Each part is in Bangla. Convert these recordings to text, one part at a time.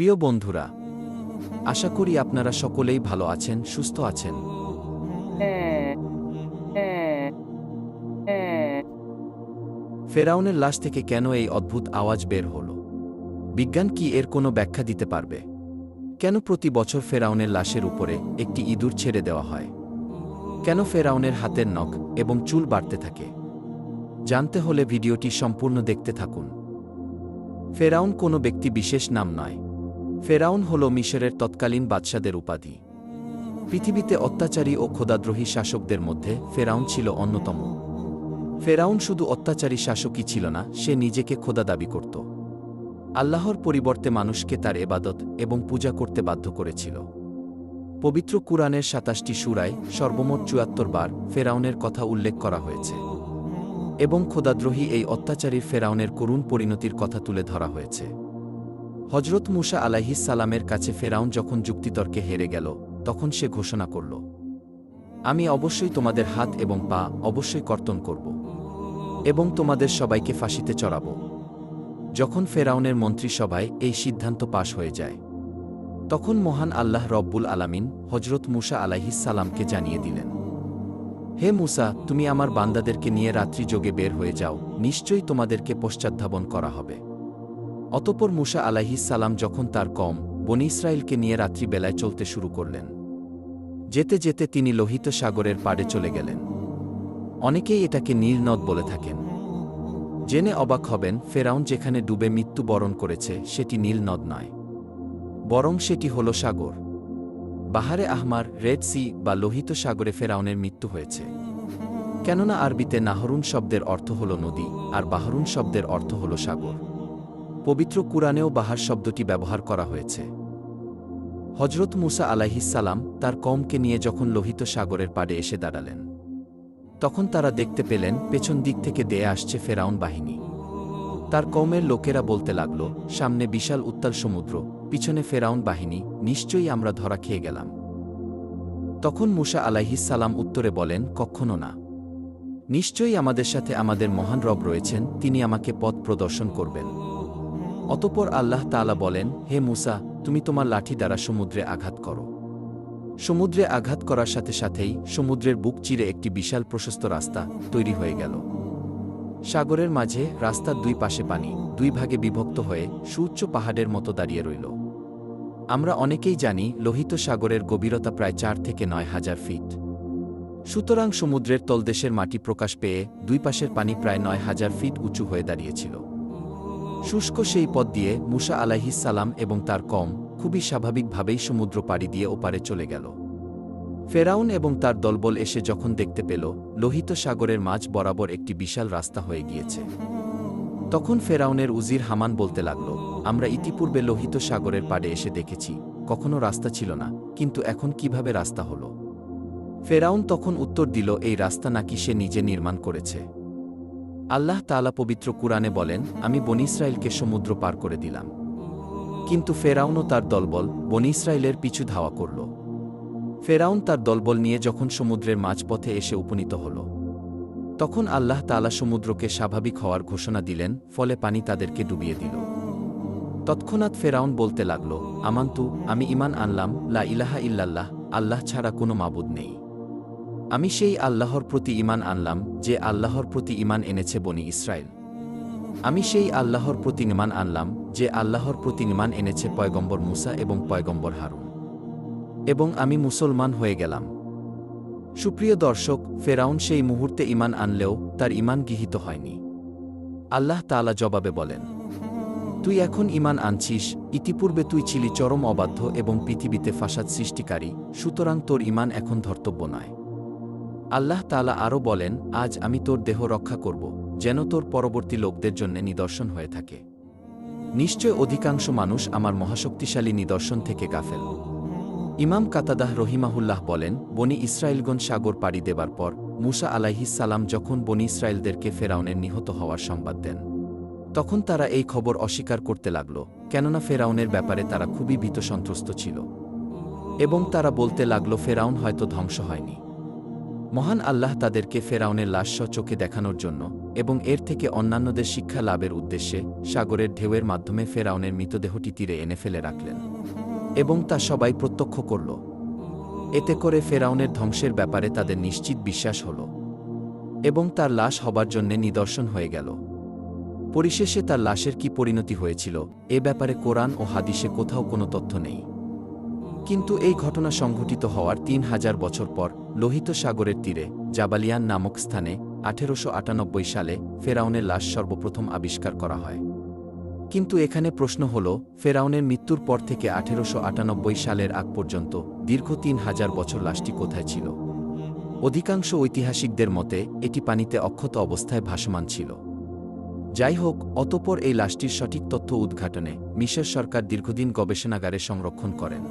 প্রিয় বন্ধুরা, আশা করি আপনারা সকলেই ভালো আছেন, সুস্থ আছেন। ফেরাউনের লাশ থেকে কেন এই অদ্ভুত আওয়াজ বের হল? বিজ্ঞান কি এর কোনো ব্যাখ্যা দিতে পারবে? কেন প্রতি বছর ফেরাউনের লাশের উপরে একটি ইঁদুর ছেড়ে দেওয়া হয়? কেন ফেরাউনের হাতের নখ এবং চুল বাড়তে থাকে? জানতে হলে ভিডিওটি সম্পূর্ণ দেখতে থাকুন। ফেরাউন কোনো ব্যক্তি বিশেষ নাম নয়। ফেরাউন হল মিশরের তৎকালীন বাদশাদের উপাধি। পৃথিবীতে অত্যাচারী ও খোদাদ্রোহী শাসকদের মধ্যে ফেরাউন ছিল অন্যতম। ফেরাউন শুধু অত্যাচারী শাসকই ছিল না, সে নিজেকে খোদা দাবি করত। আল্লাহর পরিবর্তে মানুষকে তার এবাদত এবং পূজা করতে বাধ্য করেছিল। পবিত্র কুরআনের ২৭টি সূরায় সর্বমোট ৭৪ বার ফেরাউনের কথা উল্লেখ করা হয়েছে এবং খোদাদ্রোহী এই অত্যাচারী ফেরাউনের করুণ পরিণতির কথা তুলে ধরা হয়েছে। হজরত মুসা আলাইহিস সালামের কাছে ফেরাউন যখন যুক্তিতর্কে হেরে গেল, তখন সে ঘোষণা করল, আমি অবশ্যই তোমাদের হাত এবং পা অবশ্যই কর্তন করব এবং তোমাদের সবাইকে ফাঁসিতে চড়াব। যখন ফেরাউনের মন্ত্রিসভায় এই সিদ্ধান্ত পাশ হয়ে যায়, তখন মহান আল্লাহ রব্বুল আলামিন হজরত মুসা আলাইহিস সালামকে জানিয়ে দিলেন, হে মুসা, তুমি আমার বান্দাদেরকে নিয়ে রাত্রি যোগে বের হয়ে যাও, নিশ্চয়ই তোমাদেরকে পশ্চাদ্ধাবন করা হবে। অতঃপর মুসা আলাইহিস সালাম যখন তার কওম বনী ইসরাইলকে নিয়ে রাত্রিবেলায় চলতে শুরু করলেন, যেতে যেতে তিনি লোহিত সাগরের পাড়ে চলে গেলেন। অনেকেই এটাকে নীল নদ বলে থাকেন। জেনে অবাক হবেন, ফেরাউন যেখানে ডুবে মৃত্যুবরণ করেছে সেটি নীল নদ নয়, বরং সেটি হল সাগর। বাহারে আহমার, রেড সি বা লোহিত সাগরে ফেরাউনের মৃত্যু হয়েছে। কেননা আরবিতে নাহরুন শব্দের অর্থ হল নদী, আর বাহরুন শব্দের অর্থ হল সাগর। পবিত্র কুরআনেও বাহার শব্দটি ব্যবহার করা হয়েছে। হজরত মুসা আলাইহিস সালাম তার কওমকে নিয়ে যখন লোহিত সাগরের পাড়ে এসে দাঁড়ালেন, তখন তারা দেখতে পেলেন পেছন দিক থেকে দেয়ে আসছে ফেরাউন বাহিনী। তার কওমের লোকেরা বলতে লাগল, সামনে বিশাল উত্তাল সমুদ্র, পিছনে ফেরাউন বাহিনী, নিশ্চয়ই আমরা ধরা খেয়ে গেলাম। তখন মুসা আলাইহিস সালাম উত্তরে বলেন, কখনো না। নিশ্চয়ই আমাদের সাথে আমাদের মহান রব রয়েছেন, তিনি আমাকে পথ প্রদর্শন করবেন। অতঃপর আল্লাহ তাআলা বলেন, হে মুসা, তুমি তোমার লাঠি দ্বারা সমুদ্রে আঘাত করো। সমুদ্রে আঘাত করার সাথে সাথেই সমুদ্রের বুক চিরে একটি বিশাল প্রশস্ত রাস্তা তৈরি হয়ে গেল। সাগরের মাঝে রাস্তার দুই পাশে পানি দুই ভাগে বিভক্ত হয়ে সুউচ্চ পাহাড়ের মতো দাঁড়িয়ে রইল। আমরা অনেকেই জানি লোহিত সাগরের গভীরতা প্রায় ৪ থেকে ৯ হাজার ফিট। সুতরাং সমুদ্রের তলদেশের মাটি প্রকাশ পেয়ে দুই পাশের পানি প্রায় ৯ হাজার ফিট উঁচু হয়ে দাঁড়িয়েছিল। শুষ্ক সেই পথ দিয়ে মুসা আলাইহিস সালাম এবং তার কওম খুবই স্বাভাবিকভাবেই সমুদ্র পাড়ি দিয়ে ওপারে চলে গেল। ফেরাউন এবং তার দলবল এসে যখন দেখতে পেল লোহিত সাগরের মাঝ বরাবর একটি বিশাল রাস্তা হয়ে গিয়েছে, তখন ফেরাউনের উজির হামান বলতে লাগল, আমরা ইতিপূর্বে লোহিত সাগরের পাড়ে এসে দেখেছি, কখনো রাস্তা ছিল না, কিন্তু এখন কিভাবে রাস্তা হল? ফেরাউন তখন উত্তর দিল, এই রাস্তা নাকি সে নিজে নির্মাণ করেছে। আল্লাহ তাআলা পবিত্র কুরআনে বলেন, আমি বনী ইসরাইলকে সমুদ্র পার করে দিলাম, কিন্তু ফেরাউন ও তার দলবল বনী ইসরাইলের পিছু ধাওয়া করল। ফেরাউন তার দলবল নিয়ে যখন সমুদ্রের মাঝপথে এসে উপনীত হল, তখন আল্লাহ তাআলা সমুদ্রকে স্বাভাবিক হওয়ার ঘোষণা দিলেন, ফলে পানি তাদেরকে ডুবিয়ে দিল। তৎক্ষণাৎ ফেরাউন বলতে লাগল, আমান্তু, আমি ঈমান আনলাম, লা ইলাহা ইল্লাল্লাহ, আল্লাহ ছাড়া কোনো মাবুদ নেই। আমি সেই আল্লাহর প্রতি ঈমান আনলাম যে আল্লাহর প্রতি ঈমান এনেছে বনী ইসরাইল। আমি সেই আল্লাহর প্রতি ঈমান আনলাম যে আল্লাহর প্রতি ঈমান এনেছে পয়গম্বর মুসা এবং পয়গম্বর হারুন, এবং আমি মুসলমান হয়ে গেলাম। সুপ্রিয় দর্শক, ফেরাউন সেই মুহূর্তে ঈমান আনলেও তার ঈমান গৃহীত হয়নি। আল্লাহ তাআলা জবাবে বলেন, তুই এখন ঈমান আনছিস, ইতিপূর্বে তুই ছিলি চরম অবাধ্য এবং পৃথিবীতে ফাসাদ সৃষ্টিকারী, সুতরাং তোর ঈমান এখন ধর্তব্য নয়। আল্লাহ তাআলা আরও বলেন, আজ আমি তোর দেহ রক্ষা করব, যেন তোর পরবর্তী লোকদের জন্য নিদর্শন হয়ে থাকে। নিশ্চয় অধিকাংশ মানুষ আমার মহাশক্তিশালী নিদর্শন থেকে গাফেল। ইমাম কাতাদাহ রহিমাহুল্লাহ বলেন, বনী ইসরাইলগণ সাগর পাড়ি দেবার পর মুসা আলাইহিস সালাম যখন বনী ইসরাইলদেরকে ফেরাউনের নিহত হওয়ার সংবাদ দেন, তখন তারা এই খবর অস্বীকার করতে লাগল, কেননা ফেরাউনের ব্যাপারে তারা খুবই ভীতসন্ত্রস্ত ছিল এবং তারা বলতে লাগল, ফেরাউন হয়তো ধ্বংস হয়নি। মহান আল্লাহ তাদেরকে ফেরাউনের লাশ চোখে দেখানোর জন্য এবং এর থেকে অন্যান্যদের শিক্ষা লাভের উদ্দেশ্যে সাগরের ঢেউয়ের মাধ্যমে ফেরাউনের মৃতদেহটি তীরে এনে ফেলে রাখলেন এবং তা সবাই প্রত্যক্ষ করল। এতে করে ফেরাউনের ধ্বংসের ব্যাপারে তাদের নিশ্চিত বিশ্বাস হল এবং তার লাশ হবার জন্যে নিদর্শন হয়ে গেল। পরিশেষে তার লাশের কি পরিণতি হয়েছিল এ ব্যাপারে কোরআন ও হাদিসে কোথাও কোনো তথ্য নেই। কিন্তু এই ঘটনা সংঘটিত হওয়ার ৩,০০০ বছর পর লোহিত সাগরের তীরে জাবালিয়ান নামক স্থানে ১৮৯৮ সালে ফেরাউনের লাশ সর্বপ্রথম আবিষ্কার করা হয়। কিন্তু এখানে প্রশ্ন হল, ফেরাউনের মৃত্যুর পর থেকে ১৮৯৮ সালের আগ পর্যন্ত দীর্ঘ ৩,০০০ বছর লাশটি কোথায় ছিল? অধিকাংশ ঐতিহাসিকদের মতে এটি পানিতে অক্ষত অবস্থায় ভাসমান ছিল। যাই হোক, অতঃপর এই লাশটির সঠিক তথ্য উদ্ঘাটনে মিশর সরকার দীর্ঘদিন গবেষণাগারে সংরক্ষণ করেন।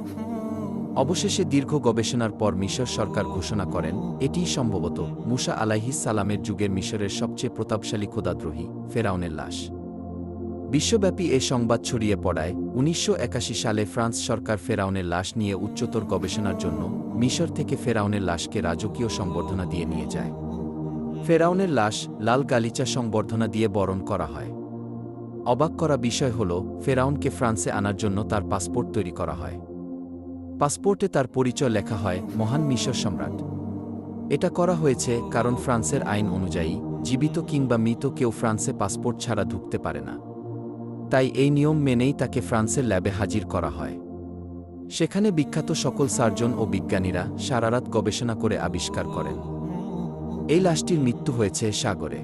অবশেষে দীর্ঘ গবেষণার পর মিশর সরকার ঘোষণা করেন এটিই সম্ভবত মুসা আলাইহিস সালামের যুগের মিশরের সবচেয়ে প্রতাপশালী খোদাদ্রোহী ফেরাউনের লাশ। বিশ্বব্যাপী এ সংবাদ ছড়িয়ে পড়ায় ১৯৮১ সালে ফ্রান্স সরকার ফেরাউনের লাশ নিয়ে উচ্চতর গবেষণার জন্য মিশর থেকে ফেরাউনের লাশকে রাজকীয় সংবর্ধনা দিয়ে নিয়ে যায়। ফেরাউনের লাশ লাল গালিচা সংবর্ধনা দিয়ে বরণ করা হয়। অবাক করা বিষয় হল, ফেরাউনকে ফ্রান্সে আনার জন্য তার পাসপোর্ট তৈরি করা হয়। পাসপোর্টে তার পরিচয় লেখা হয় মহান মিশর সম্রাট। এটা করা হয়েছে কারণ ফ্রান্সের আইন অনুযায়ী জীবিত কিংবা মৃত কেউ ফ্রান্সে পাসপোর্ট ছাড়া ঢুকতে পারে না। তাই এই নিয়ম মেনেই তাকে ফ্রান্সের ল্যাবে হাজির করা হয়। সেখানে বিখ্যাত সকল সার্জন ও বিজ্ঞানীরা সারারাত গবেষণা করে আবিষ্কার করেন এই লাশটির মৃত্যু হয়েছে সাগরে।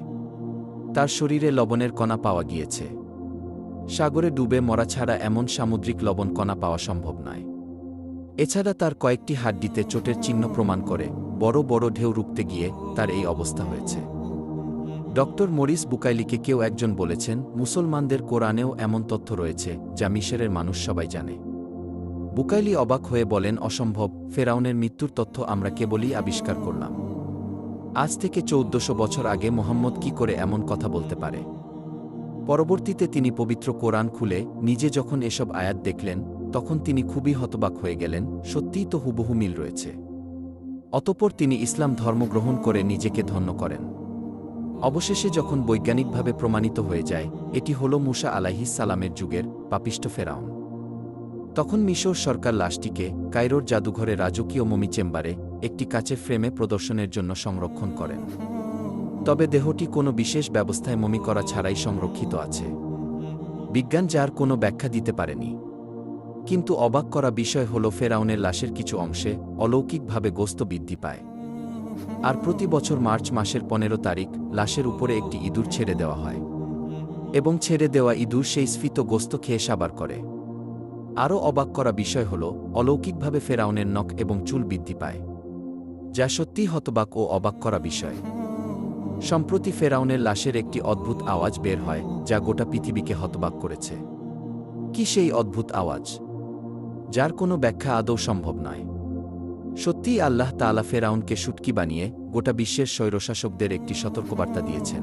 তার শরীরে লবণের কণা পাওয়া গিয়েছে। সাগরে ডুবে মরা ছাড়া এমন সামুদ্রিক লবণ কণা পাওয়া সম্ভব নয়। এছাড়া তার কয়েকটি হাড্ডিতে চোটের চিহ্ন প্রমাণ করে বড় বড় ঢেউ রুখতে গিয়ে তার এই অবস্থা হয়েছে। ডক্টর মরিস বুকাইলিকে কেউ একজন বলেছেন, মুসলমানদের কোরআনেও এমন তথ্য রয়েছে যা মিশরের মানুষ সবাই জানে। বুকাইলি অবাক হয়ে বলেন, অসম্ভব, ফেরাউনের মৃত্যুর তথ্য আমরা কেবলই আবিষ্কার করলাম। আজ থেকে ১৪০০ বছর আগে মোহাম্মদ কি করে এমন কথা বলতে পারে? পরবর্তীতে তিনি পবিত্র কোরআন খুলে নিজে যখন এসব আয়াত দেখলেন তখন তিনি খুবই হতবাক হয়ে গেলেন। সত্যিই তো হুবহু মিল রয়েছে। অতঃপর তিনি ইসলাম ধর্ম গ্রহণ করে নিজেকে ধন্য করেন। অবশেষে যখন বৈজ্ঞানিকভাবে প্রমাণিত হয়ে যায় এটি হল মুসা আলাইহিস সালামের যুগের পাপিষ্ঠ ফেরাউন, তখন মিশর সরকার লাশটিকে কায়রোর জাদুঘরে রাজকীয় মমি চেম্বারে একটি কাচের ফ্রেমে প্রদর্শনের জন্য সংরক্ষণ করেন। তবে দেহটি কোনো বিশেষ ব্যবস্থায় মমি করা ছাড়াই সংরক্ষিত আছে। বিজ্ঞান যার কোনো ব্যাখ্যা দিতে পারেনি। কিন্তু অবাক করা বিষয় হল, ফেরাউনের লাশের কিছু অংশে অলৌকিকভাবে গোস্ত বৃদ্ধি পায়। আর প্রতি বছর মার্চ মাসের ১৫ তারিখ লাশের উপরে একটি ইঁদুর ছেড়ে দেওয়া হয় এবং ছেড়ে দেওয়া ইঁদুর সেই স্ফীত গোস্ত খেয়ে সাবার করে। আরও অবাক করা বিষয় হল, অলৌকিকভাবে ফেরাউনের নখ এবং চুল বৃদ্ধি পায়, যা সত্যিই হতবাক ও অবাক করা বিষয়। সম্প্রতি ফেরাউনের লাশের একটি অদ্ভুত আওয়াজ বের হয় যা গোটা পৃথিবীকে হতবাক করেছে। কি সেই অদ্ভুত আওয়াজ, যার কোনো ব্যাখ্যা আদৌ সম্ভব নয়? সত্যিই আল্লাহ তাআলা ফেরাউনকে শুটকি বানিয়ে গোটা বিশ্বের স্বৈরশাসকদের একটি সতর্কবার্তা দিয়েছেন।